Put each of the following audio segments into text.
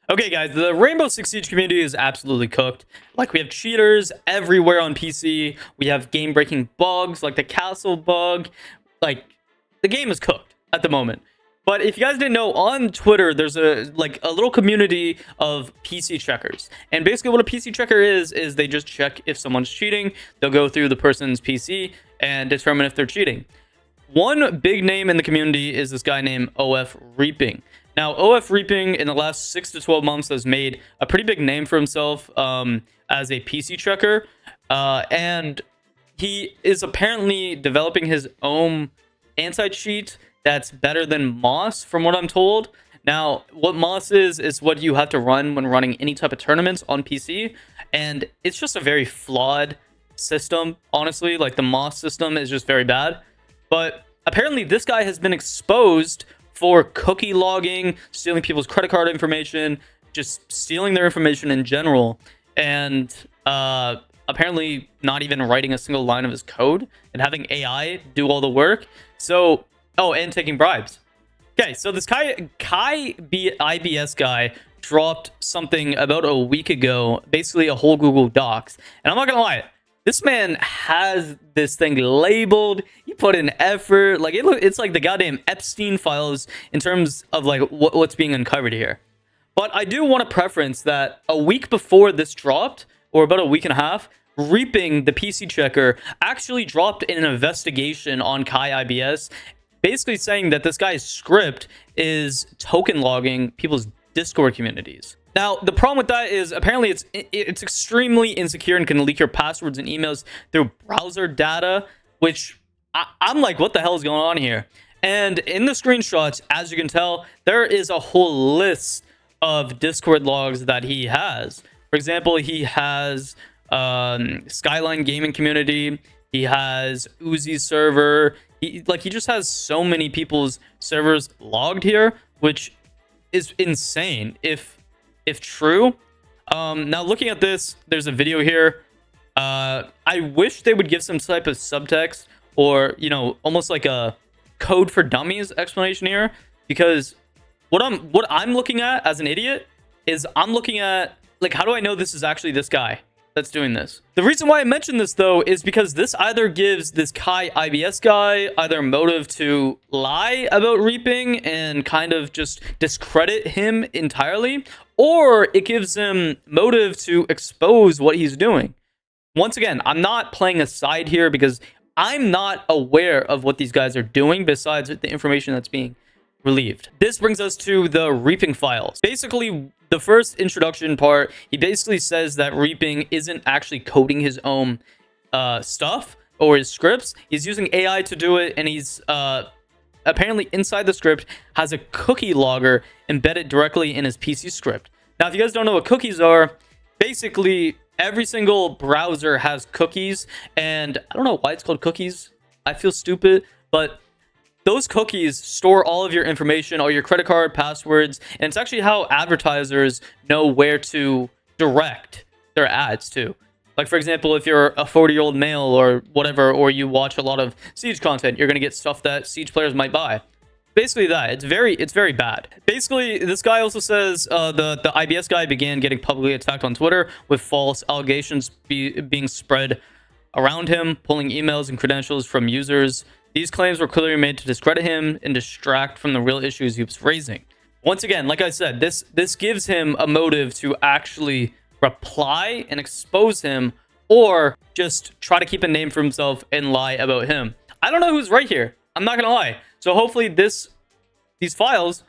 Okay, guys, the Rainbow Six Siege community is absolutely cooked. Like, we have cheaters everywhere on PC. We have game-breaking bugs, like the castle bug. Like, the game is cooked at the moment. But if you guys didn't know, on Twitter, there's a little community of PC checkers. And basically what a PC checker is they just check if someone's cheating. They'll go through the person's PC and determine if they're cheating. One big name in the community is this guy named OF Reaping. Now, OF Reaping in the last 6 to 12 months has made a pretty big name for himself as a PC checker. And he is apparently developing his own anti-cheat that's better than Moss, from what I'm told. Now, what Moss is what you have to run when running any type of tournaments on PC. And it's just a very flawed system, honestly. Like, the Moss system is just very bad. But apparently this guy has been exposed for cookie logging, stealing people's credit card information, just stealing their information in general, and apparently not even writing a single line of his code and having AI do all the work. So, oh, and taking bribes. Okay, so this IBS guy dropped something about a week ago, basically a whole Google Docs. And I'm not gonna lie, this man has this thing labeled. He put in effort. Like, it's like the goddamn Epstein files in terms of like what's being uncovered here. But I do want to preference that a week before this dropped, or about a week and a half, Reaping, the PC checker, actually dropped an investigation on Kai IBS, basically saying that this guy's script is token logging people's Discord communities. Now, the problem with that is apparently it's extremely insecure and can leak your passwords and emails through browser data, which I'm like, what the hell is going on here? And in the screenshots, as you can tell, there is a whole list of Discord logs that he has. For example, he has Skyline Gaming Community. He has Uzi's server. He just has so many people's servers logged here, which is insane if true. Now, looking at this, there's a video here. I wish they would give some type of subtext, or, you know, almost like a code for dummies explanation here, because what I'm looking at as an idiot is I'm looking at, like, how do I know this is actually this guy that's doing this? The reason why I mention this, though, is because this either gives this Kai IBS guy either motive to lie about Reaping and kind of just discredit him entirely, or it gives him motive to expose what he's doing. Once again, I'm not playing a side here because I'm not aware of what these guys are doing besides the information that's being relieved. This brings us to the Reaping files. Basically, the first introduction part, he basically says that Reaping isn't actually coding his own stuff or his scripts. He's using AI to do it, and he's apparently inside the script has a cookie logger embedded directly in his PC script. Now, if you guys don't know what cookies are, basically every single browser has cookies, and I don't know why it's called cookies. I feel stupid, but those cookies store all of your information, all your credit card, passwords, and it's actually how advertisers know where to direct their ads to. Like, for example, if you're a 40-year-old male or whatever, or you watch a lot of Siege content, you're going to get stuff that Siege players might buy. Basically that. It's very bad. Basically, this guy also says the IBS guy began getting publicly attacked on Twitter with false allegations being spread around him, pulling emails and credentials from users. These claims were clearly made to discredit him and distract from the real issues he was raising. Once again, like I said, this gives him a motive to actually reply and expose him, or just try to keep a name for himself and lie about him. I don't know who's right here. I'm not gonna lie. So hopefully these files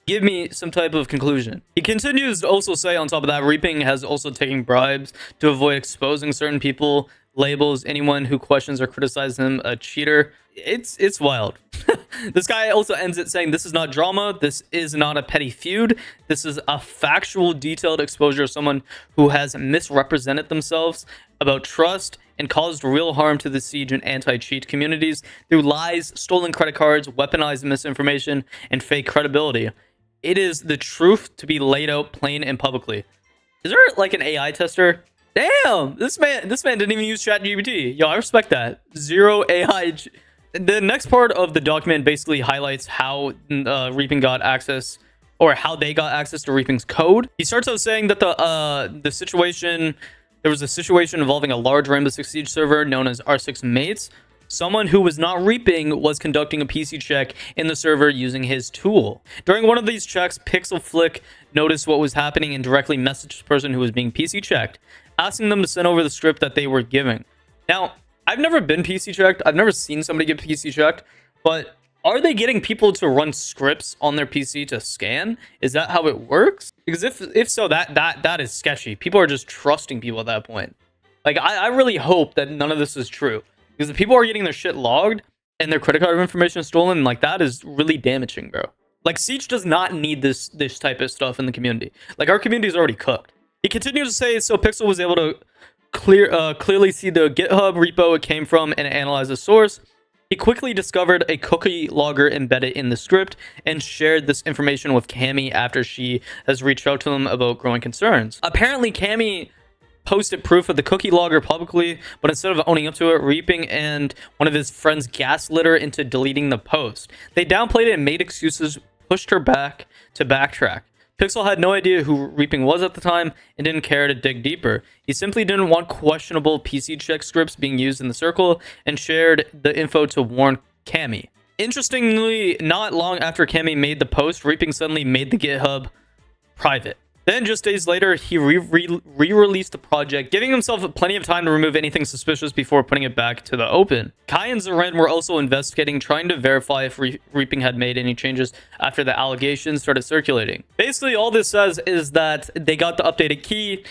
give me some type of conclusion. He continues to also say, on top of that, Reaping has also taken bribes to avoid exposing certain people, labels anyone who questions or criticizes him a cheater. It's wild. This guy also ends it saying, this is not drama, this is not a petty feud, this is a factual, detailed exposure of someone who has misrepresented themselves about trust and caused real harm to the Siege and anti-cheat communities through lies, stolen credit cards, weaponized misinformation, and fake credibility. It is the truth to be laid out plain and publicly. Is there like an AI tester? Damn, this man didn't even use ChatGPT. Yo, I respect that. Zero AI. The next part of the document basically highlights how Reaping got access or how they got access to Reaping's code. He starts out saying that there was a situation involving a large Rainbow Six Siege server known as R6 Mates. Someone who was not Reaping was conducting a PC check in the server using his tool. During one of these checks, Pixel Flick noticed what was happening and directly messaged the person who was being PC checked, asking them to send over the script that they were giving. Now, I've never been PC checked. I've never seen somebody get PC checked, but are they getting people to run scripts on their PC to scan? Is that how it works? Because if so, that is sketchy. People are just trusting people at that point. Like, I really hope that none of this is true. Because if people are getting their shit logged and their credit card information is stolen, like, that is really damaging, bro. Like, Siege does not need this type of stuff in the community. Like, our community is already cooked. He continues to say, so Pixel was able to clearly see the GitHub repo it came from and analyze the source. He quickly discovered a cookie logger embedded in the script and shared this information with Cammy after she has reached out to them about growing concerns. Apparently, Cammy posted proof of the cookie logger publicly, but instead of owning up to it, Reaping and one of his friends gaslit her into deleting the post. They downplayed it and made excuses, pushed her back to backtrack. Pixel had no idea who Reaping was at the time and didn't care to dig deeper. He simply didn't want questionable PC check scripts being used in the circle and shared the info to warn Cammy. Interestingly, not long after Cammy made the post, Reaping suddenly made the GitHub private. Then, just days later, he re-released the project, giving himself plenty of time to remove anything suspicious before putting it back to the open. Kai and Zaren were also investigating, trying to verify if Reaping had made any changes after the allegations started circulating. Basically, all this says is that they got the updated key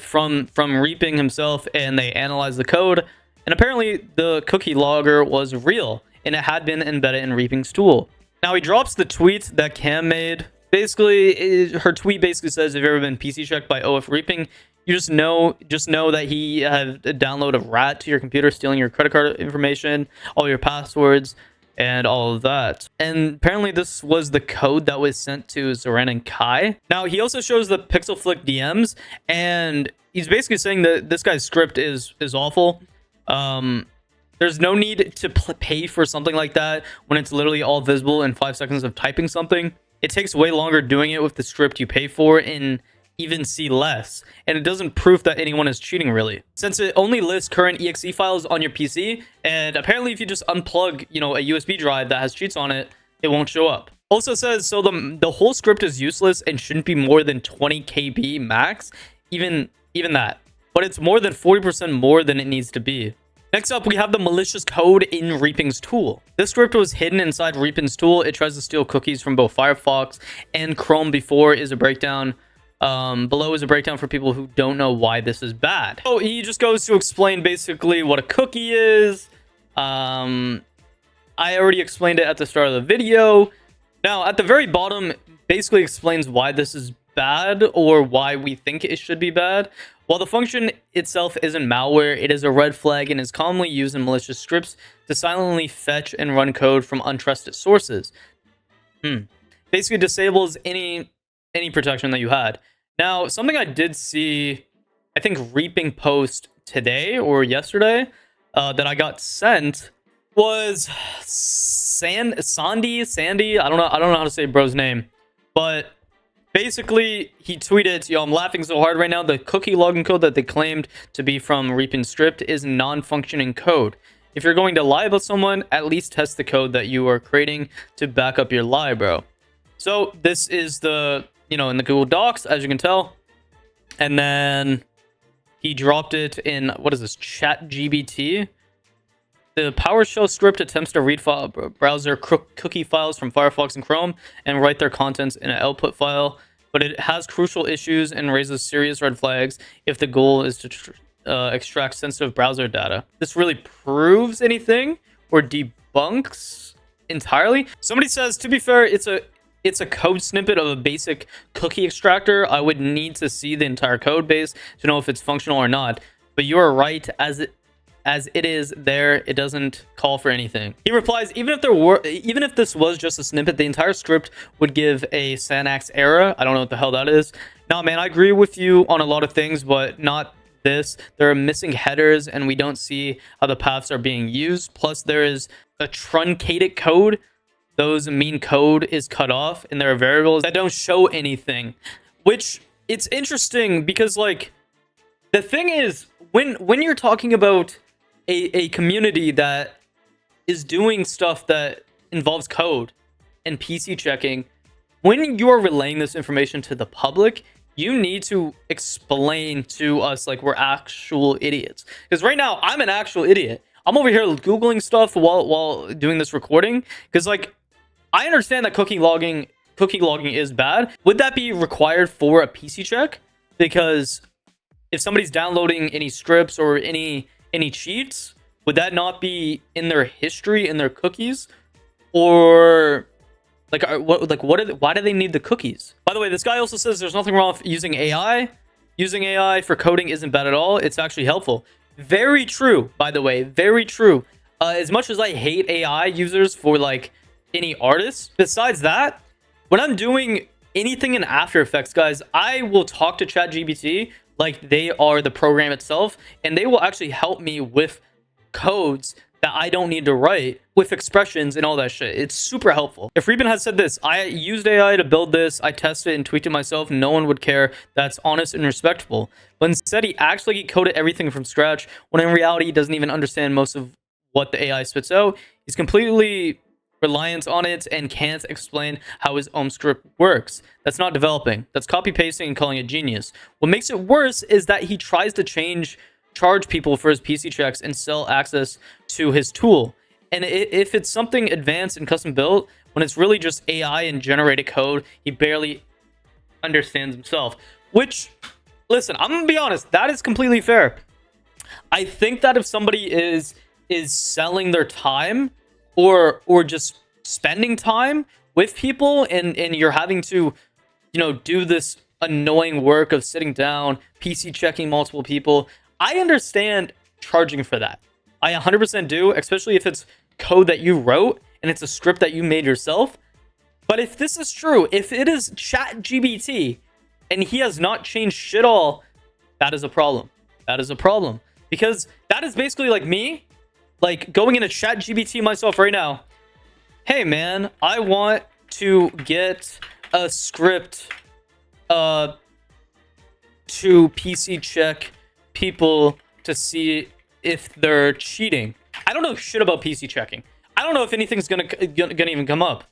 from Reaping himself, and they analyzed the code, and apparently the cookie logger was real, and it had been embedded in Reaping's tool. Now, he drops the tweet that Cam made. Basically, her tweet basically says, if you've ever been PC checked by OF Reaping, you just know that he had downloaded a rat to your computer, stealing your credit card information, all your passwords, and all of that. And apparently this was the code that was sent to Zoran and Kai. Now, he also shows the Pixel Flick DMs, and he's basically saying that this guy's script is awful. There's no need to pay for something like that when it's literally all visible in 5 seconds of typing something. It takes way longer doing it with the script you pay for and even see less. And it doesn't prove that anyone is cheating, really, since it only lists current exe files on your PC. And apparently if you just unplug, a USB drive that has cheats on it, it won't show up. Also says, so the whole script is useless and shouldn't be more than 20 KB max, even that. But it's more than 40% more than it needs to be. Next up, we have the malicious code in Reaping's tool. This script was hidden inside Reaping's tool. It tries to steal cookies from both Firefox and Chrome. Below is a breakdown for people who don't know why this is bad. So he just goes to explain basically what a cookie is. I already explained it at the start of the video. Now, at the very bottom, basically explains why this is bad or why we think it should be bad. While the function itself isn't malware, it is a red flag and is commonly used in malicious scripts to silently fetch and run code from untrusted sources. Basically disables any protection that you had. Now, something I did see, I think Reaping post today or yesterday that I got sent was Sandy. I don't know how to say bro's name, but basically, he tweeted, I'm laughing so hard right now. The cookie login code that they claimed to be from Reaping's script is non-functioning code. If you're going to lie about someone, at least test the code that you are creating to back up your lie, bro. So this is the, in the Google Docs, as you can tell. And then he dropped it in, what is this, ChatGPT? The PowerShell script attempts to read browser cookie files from Firefox and Chrome and write their contents in an output file, but it has crucial issues and raises serious red flags if the goal is to extract sensitive browser data. This really proves anything or debunks entirely. Somebody says, to be fair, it's a code snippet of a basic cookie extractor. I would need to see the entire code base to know if it's functional or not. But you are right, as it is there, it doesn't call for anything. He replies, even if this was just a snippet, the entire script would give a Sanax error. I don't know what the hell that is. Now, man, I agree with you on a lot of things, but not this. There are missing headers, and we don't see how the paths are being used. Plus, there is a truncated code those mean code is cut off and there are variables that don't show anything, which it's interesting because like the thing is when you're talking about a community that is doing stuff that involves code and PC checking, when you're relaying this information to the public, you need to explain to us like we're actual idiots. Because right now, I'm an actual idiot. I'm over here Googling stuff while doing this recording. Because like, I understand that cookie logging is bad. Would that be required for a PC check? Because if somebody's downloading any scripts or any cheats, would that not be in their history, in their cookies? Or like, why do they need the cookies? By the way, this guy also says there's nothing wrong with using AI. Using AI for coding isn't bad at all. It's actually helpful. Very true, by the way. Very true. As much as I hate AI users for like any artists, besides that, when I'm doing anything in After Effects, guys, I will talk to ChatGPT like they are the program itself, and they will actually help me with codes that I don't need to write, with expressions and all that shit. It's super helpful. If Reaping had said this, I used AI to build this, I tested it and tweaked it myself, no one would care. That's honest and respectable. But instead, he actually coded everything from scratch, when in reality, he doesn't even understand most of what the AI spits out. He's completely reliant on it and can't explain how his own script works. That's not developing. That's copy pasting and calling it genius. What makes it worse is that he tries to charge people for his PC checks and sell access to his tool. And if it's something advanced and custom built, when it's really just AI and generated code, he barely understands himself. Which, listen, I'm gonna be honest, that is completely fair. I think that if somebody is selling their time or just spending time with people and you're having to, you know, do this annoying work of sitting down, PC checking multiple people, I understand charging for that. I 100% do, especially if it's code that you wrote and it's a script that you made yourself. But if this is true, if it is ChatGPT and he has not changed shit all, that is a problem. That is a problem. Because that is basically like me, like going into ChatGPT myself right now. Hey man, I want to get a script to PC check people to see if they're cheating. I don't know shit about PC checking. I don't know if anything's gonna even come up.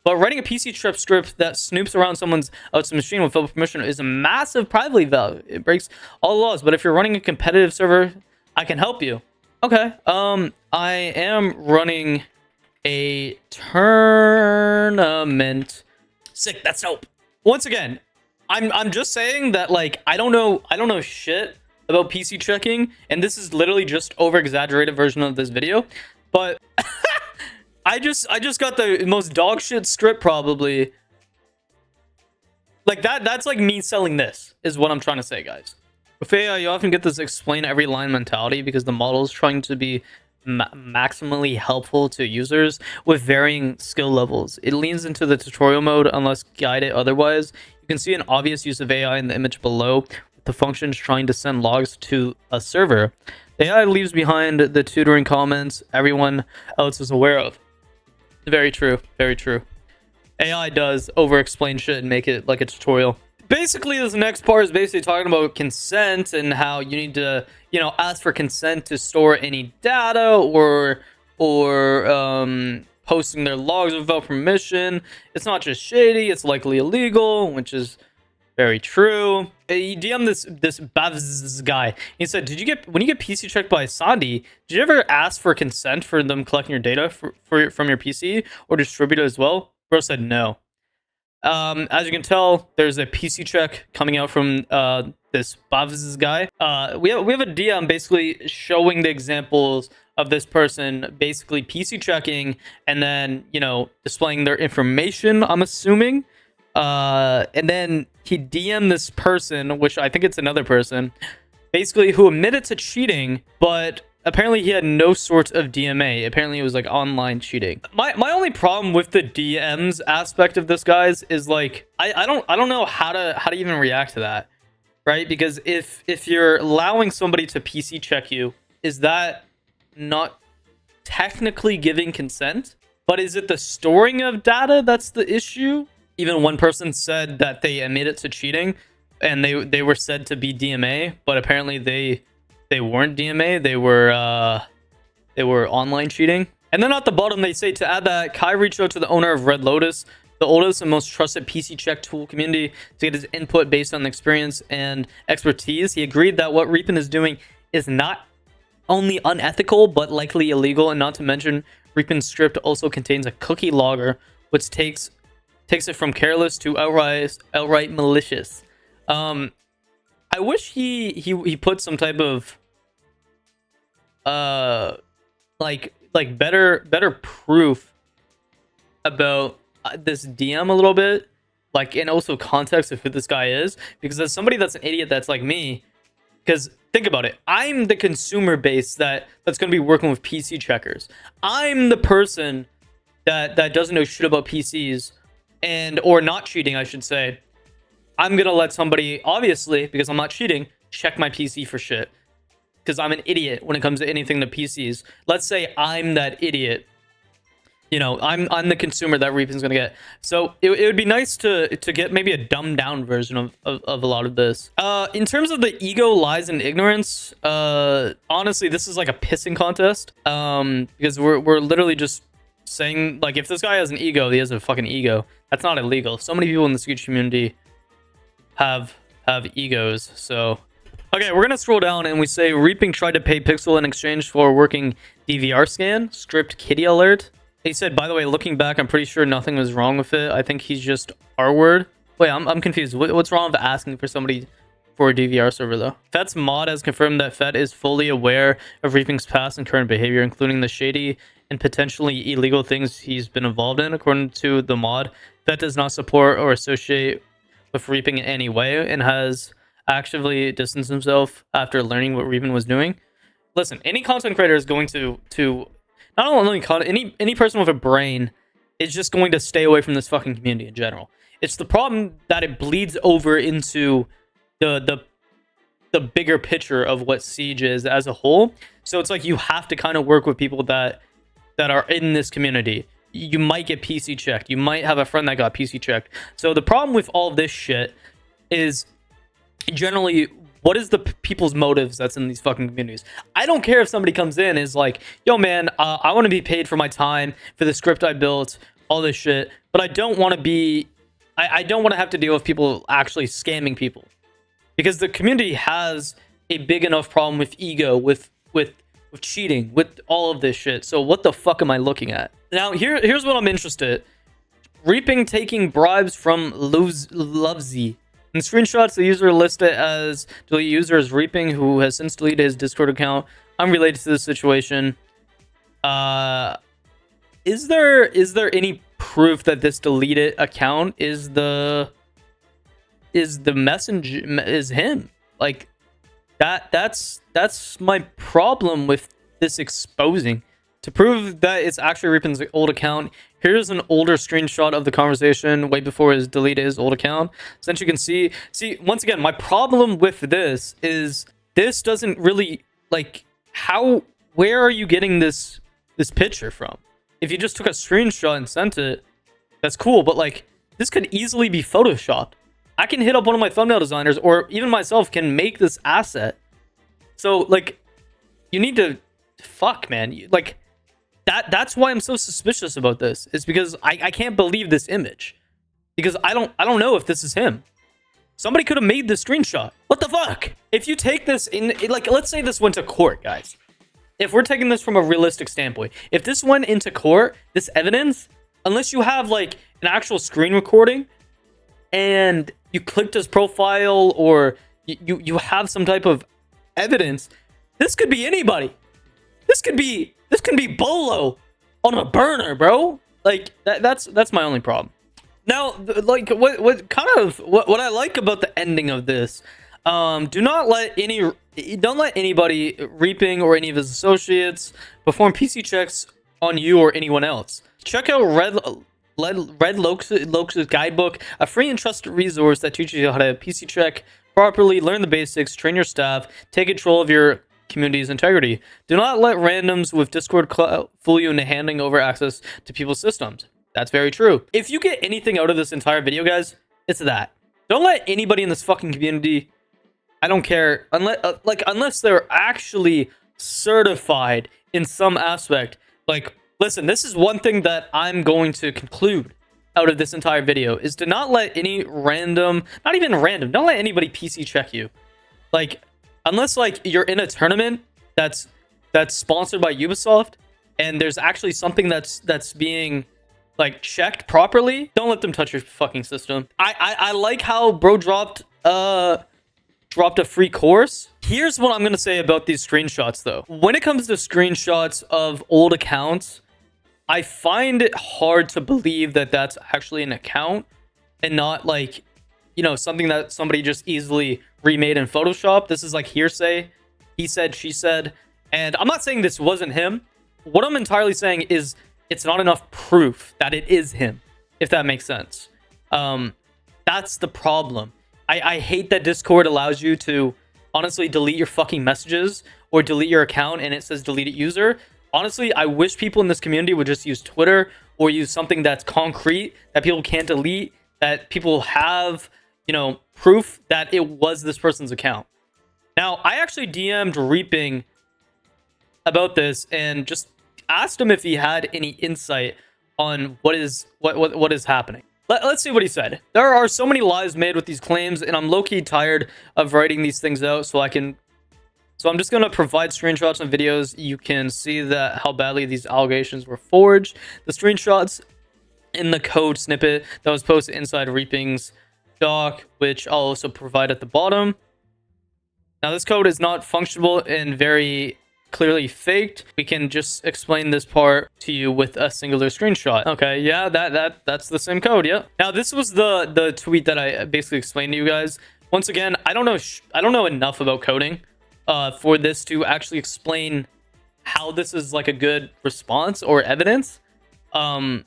But writing a PC check script that snoops around someone's machine without permission is a massive privacy valve. It breaks all laws. But if you're running a competitive server, I can help you. Okay. I am running a tournament. Sick. That's dope. Once again, I'm just saying that like I don't know shit about PC checking, and this is literally just over exaggerated version of this video, but I just got the most dog shit script probably. Like that's like me selling this is what I'm trying to say, guys. With AI, you often get this explain every line mentality because the model is trying to be maximally helpful to users with varying skill levels. It leans into the tutorial mode unless guided otherwise. You can see an obvious use of AI in the image below, with the functions trying to send logs to a server. The AI leaves behind the tutoring comments everyone else is aware of. Very true. Very true. AI does over-explain shit and make it like a tutorial. Basically, this next part is basically talking about consent and how you need to, you know, ask for consent to store any data or posting their logs without permission. It's not just shady, it's likely illegal, which is very true. He DM'd this Bavz guy. He said, when you get PC checked by Sandy, did you ever ask for consent for them collecting your data from your PC or distribute it as well? Bro said no. As you can tell, there's a PC check coming out from this Bavz guy. We have a DM basically showing the examples of this person basically PC checking and then, you know, displaying their information, I'm assuming. And then he DM'd this person, which I think it's another person, basically who admitted to cheating, but apparently he had no sort of DMA. Apparently it was like online cheating. My only problem with the DMs aspect of this, guys, is like I don't know how to even react to that, right? Because if you're allowing somebody to PC check you, is that not technically giving consent? But is it the storing of data that's the issue? Even one person said that they admitted to cheating, and they were said to be DMA, but apparently they weren't DMA. They were online cheating. And then at the bottom they say to add that Kai reached out to the owner of Red Lotus, the oldest and most trusted PC check tool community, to get his input based on experience and expertise. He agreed that what Reaping is doing is not only unethical but likely illegal, and not to mention Reaping's script also contains a cookie logger, which takes it from careless to outright malicious. I wish he put some type of like better proof about this DM a little bit, like, and also context of who this guy is, because as somebody that's an idiot that's like me, because think about it, I'm the consumer base that's going to be working with PC checkers. I'm the person that doesn't know shit about PCs, and or not cheating, I should say. I'm gonna let somebody, obviously, because I'm not cheating, check my PC for shit, because I'm an idiot when it comes to anything to PCs. Let's say I'm that idiot. You know, I'm the consumer that Reaping's gonna get. So it would be nice to get maybe a dumbed down version of a lot of this. In terms of the ego, lies, and ignorance, honestly, this is like a pissing contest. Because we're literally just saying, like, if this guy has an ego, he has a fucking ego. That's not illegal. So many people in the Scooch community have egos. So okay, we're gonna scroll down and we say Reaping tried to pay Pixel in exchange for a working DVR scan. Script kitty alert. He said, by the way, looking back, I'm pretty sure nothing was wrong with it. I think he's just R-word. Wait, I'm confused. What's wrong with asking for somebody for a DVR server, though? Fet's mod has confirmed that Fet is fully aware of Reaping's past and current behavior, including the shady and potentially illegal things he's been involved in. According to the mod, Fet does not support or associate with Reaping in any way and has actively distanced himself after learning what Reaping was doing. Listen, any content creator is going to not only any person with a brain is just going to stay away from this fucking community in general. It's the problem that it bleeds over into the bigger picture of what Siege is as a whole. So it's like you have to kind of work with people that are in this community. You might get PC checked. You might have a friend that got PC checked. So the problem with all of this shit is generally, what is the people's motives that's in these fucking communities? I don't care if somebody comes in and is like, yo man, I want to be paid for my time, for the script I built, all this shit, but I don't want to be, I don't want to have to deal with people actually scamming people, because the community has a big enough problem with ego, with cheating, with all of this shit. So what the fuck am I looking at? Now here's what I'm interested. Reaping taking bribes from Lovesy. In screenshots, the user listed as delete user as Reaping, who has since deleted his Discord account. Unrelated to this situation. Is there any proof that this deleted account is the messenger, is him? Like that's my problem with this exposing. To prove that it's actually Reaping's old account, here's an older screenshot of the conversation way before his deleted his old account. Since you can see, once again, my problem with this is this doesn't really, like, where are you getting this picture from? If you just took a screenshot and sent it, that's cool, but like, this could easily be photoshopped. I can hit up one of my thumbnail designers, or even myself can make this asset. So like, you need to, fuck man, like, that's why I'm so suspicious about this. It's because I can't believe this image, because I don't know if this is him. Somebody could have made this screenshot. What the fuck? If you take this in, like, let's say this went to court, guys. If we're taking this from a realistic standpoint, if this went into court, this evidence, unless you have like an actual screen recording and you clicked his profile, or you have some type of evidence, this could be anybody. This could be Bolo on a burner, bro. Like that's my only problem. Now, like, what I like about the ending of this, don't let anybody, Reaping or any of his associates, perform PC checks on you or anyone else. Check out Red Lokes' guidebook, a free and trusted resource that teaches you how to PC check properly, learn the basics, train your staff, take control of your community's integrity. Do not let randoms with Discord clout fool you into handing over access to people's systems. That's very true. If you get anything out of this entire video, guys, it's that. Don't let anybody in this fucking community, I don't care, unless they're actually certified in some aspect. Like, listen, this is one thing that I'm going to conclude out of this entire video, is to not let any random, not even random, don't let anybody PC check you. Like, unless like you're in a tournament that's sponsored by Ubisoft and there's actually something that's being like checked properly, don't let them touch your fucking system. I like how bro dropped a free course. Here's what I'm gonna say about these screenshots though. When it comes to screenshots of old accounts, I find it hard to believe that that's actually an account and not like, you know, something that somebody just easily remade in Photoshop. This is like hearsay. He said, she said. And I'm not saying this wasn't him. What I'm entirely saying is it's not enough proof that it is him, if that makes sense. That's the problem. I hate that Discord allows you to honestly delete your fucking messages or delete your account and it says deleted user. Honestly, I wish people in this community would just use Twitter or use something that's concrete, that people can't delete, that people have, you know, proof that it was this person's account. Now, I actually DM'd Reaping about this and just asked him if he had any insight on what is happening. Let's see what he said. There are so many lies made with these claims, and I'm low-key tired of writing these things out, so I'm just going to provide screenshots and videos. You can see that how badly these allegations were forged. The screenshots in the code snippet that was posted inside Reapings doc, which I'll also provide at the bottom. Now, this code is not functional and very clearly faked. We can just explain this part to you with a singular screenshot. Okay, yeah, that's the same code. Yeah. Now, this was the tweet that I basically explained to you guys. Once again, I don't know enough about coding for this to actually explain how this is like a good response or evidence, to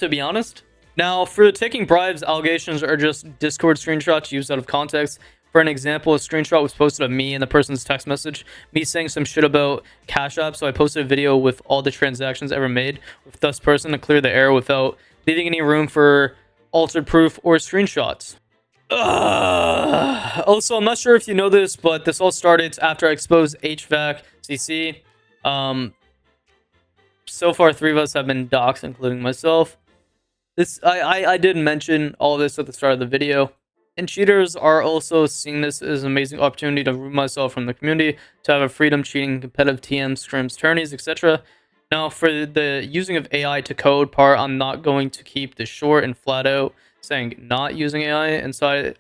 be honest. Now, for taking bribes, allegations are just Discord screenshots used out of context. For an example, a screenshot was posted of me and the person's text message, me saying some shit about Cash App, so I posted a video with all the transactions ever made with this person to clear the error without leaving any room for altered proof or screenshots. Also, I'm not sure if you know this, but this all started after I exposed HVAC CC. So far, 3 of us have been doxxed, including myself. I did mention all this at the start of the video. And cheaters are also seeing this as an amazing opportunity to remove myself from the community, to have a freedom cheating, competitive TMs, scrims, tourneys, etc. Now, for the using of AI to code part, I'm not going to keep this short and flat out, saying not using AI inside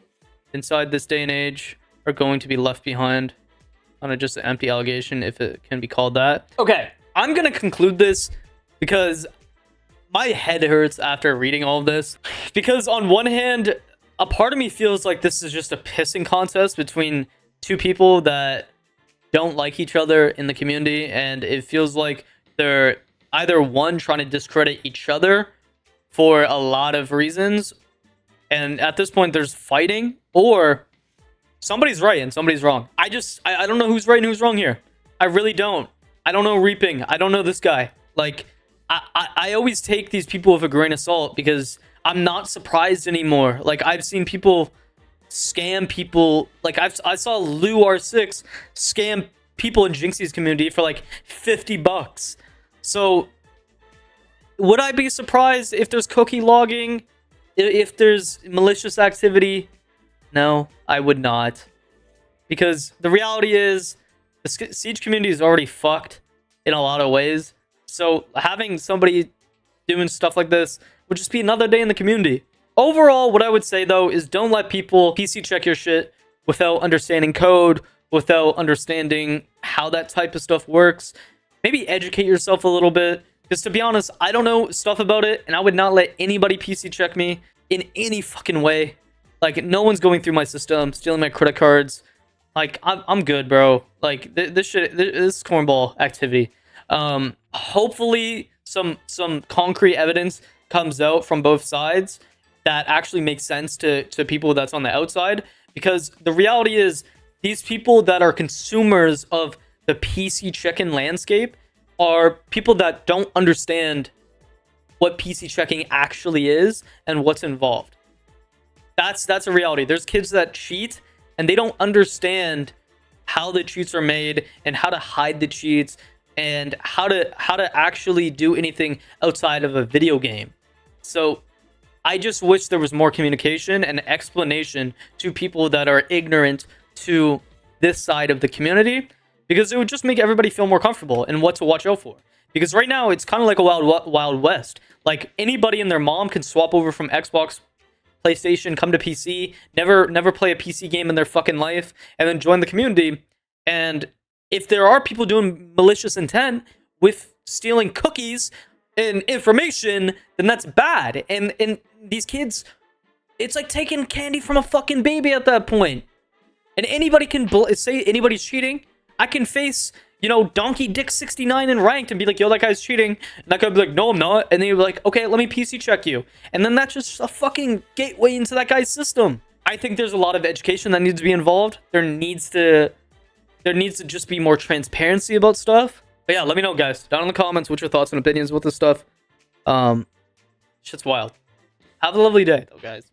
this day and age are going to be left behind on just an empty allegation, if it can be called that. Okay, I'm going to conclude this because my head hurts after reading all of this. Because on one hand, a part of me feels like this is just a pissing contest between two people that don't like each other in the community, and it feels like they're either one trying to discredit each other for a lot of reasons, and at this point there's fighting, or somebody's right and somebody's wrong. I don't know who's right and who's wrong here. I really don't. I don't know Reaping. I don't know this guy. Like, I always take these people with a grain of salt because I'm not surprised anymore. Like, I've seen people scam people. Like, I saw Lou R6 scam people in Jinxie's community for like $50. So would I be surprised if there's cookie logging, if there's malicious activity? No, I would not. Because the reality is the Siege community is already fucked in a lot of ways. So having somebody doing stuff like this would just be another day in the community. Overall, what I would say, though, is don't let people PC check your shit without understanding code, without understanding how that type of stuff works. Maybe educate yourself a little bit. Because to be honest, I don't know stuff about it, and I would not let anybody PC check me in any fucking way. Like, no one's going through my system, stealing my credit cards. Like, I'm good, bro. Like, this is cornball activity. Hopefully some concrete evidence comes out from both sides that actually makes sense to people that's on the outside, because the reality is these people that are consumers of the PC check-in landscape are people that don't understand what PC checking actually is and what's involved. That's a reality. There's kids that cheat and they don't understand how the cheats are made and how to hide the cheats and how to actually do anything outside of a video game. So I just wish there was more communication and explanation to people that are ignorant to this side of the community, because it would just make everybody feel more comfortable and what to watch out for. Because right now it's kind of like a wild west. Like anybody and their mom can swap over from Xbox, PlayStation, come to PC, never play a PC game in their fucking life, and then join the community. And if there are people doing malicious intent with stealing cookies and information, then that's bad. And these kids, it's like taking candy from a fucking baby at that point. And anybody can say anybody's cheating. I can face, you know, Donkey Dick 69 in ranked and be like, yo, that guy's cheating. And that guy would be like, no, I'm not. And then you're like, okay, let me PC check you. And then that's just a fucking gateway into that guy's system. I think there's a lot of education that needs to be involved. There needs to just be more transparency about stuff. But yeah, let me know, guys, down in the comments, what's your thoughts and opinions with this stuff. Shit's wild. Have a lovely day, though, guys.